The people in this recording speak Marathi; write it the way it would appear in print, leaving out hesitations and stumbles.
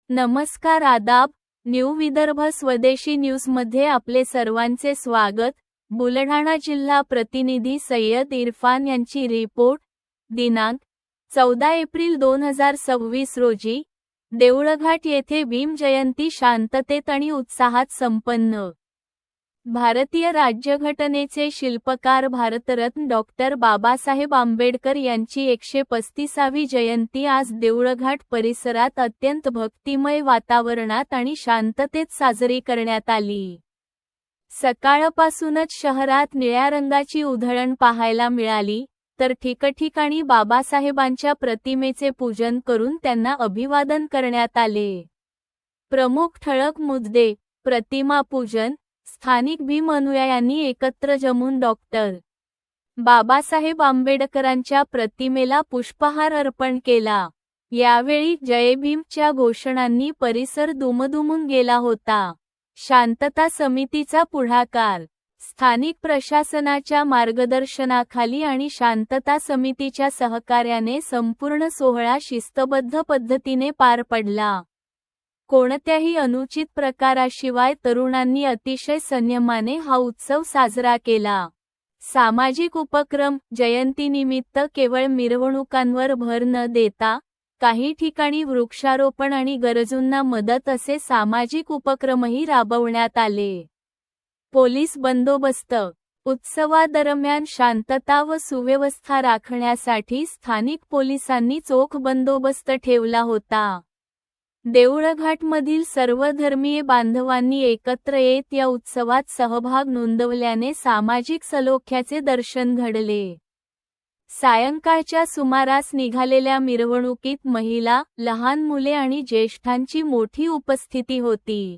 नमस्कार आदाब, न्यू विदर्भ स्वदेशी न्यूजमध्ये आपले सर्वांचे स्वागत। बुलढाणा जिल्हा प्रतिनिधी सय्यद इरफान यांची रिपोर्ट। दिनांक 14 एप्रिल 2026 रोजी देऊळघाट येथे भीम जयंती शांततेत आणि उत्साहात संपन्न। भारतीय राज्यघटनेचे शिल्पकार भारतरत्न डॉक्टर बाबासाहेब आंबेडकर यांची 135वी जयंती आज देऊळघाट परिसरात अत्यंत भक्तिमय वातावरणात आणि शांततेत साजरी करण्यात आली। सकाळपासूनच शहरात निळ्या रंगाची उधळण पाहायला मिळाली, तर ठिकठिकाणी बाबासाहेबांच्या प्रतिमेचे पूजन करून त्यांना अभिवादन करण्यात आले। प्रमुख ठळक मुद्दे: प्रतिमा पूजन, स्थानिक भीम अनुयायांनी एकत्र जमून डॉक्टर बाबासाहेब आंबेडकरांच्या प्रतिमेला पुष्पहार अर्पण केला। यावेळी जय भीमच्या घोषणांनी परिसर दुमदुमून गेला होता। शांतता समितीचा पुढाकार: स्थानिक प्रशासनाच्या मार्गदर्शनाखाली आणि शांतता समितीच्या सहकार्याने संपूर्ण सोहळा शिस्तबद्ध पद्धतीने पार पडला। कोणत्याही अनुचित प्रकाराशिवाय तरुणांनी अतिशय संयमाने हा उत्सव साजरा केला। सामाजिक उपक्रम: जयंतीनिमित्त केवळ मिरवणुकांवर भर न देता काही ठिकाणी वृक्षारोपण आणि गरजूंना मदत असे सामाजिक उपक्रमही राबवण्यात आले। पोलीस बंदोबस्त: उत्सवादरम्यान शांतता व सुव्यवस्था राखण्यासाठी स्थानिक पोलिसांनी चोख बंदोबस्त ठेवला होता। देऊळघाटमधील सर्व धर्मीय बांधवांनी एकत्र येत या उत्सवात सहभाग नोंदवल्याने सामाजिक सलोख्याचे दर्शन घडले। सायंकाळच्या सुमारास निघालेल्या मिरवणुकीत महिला, लहान मुले आणि ज्येष्ठांची मोठी उपस्थिती होती।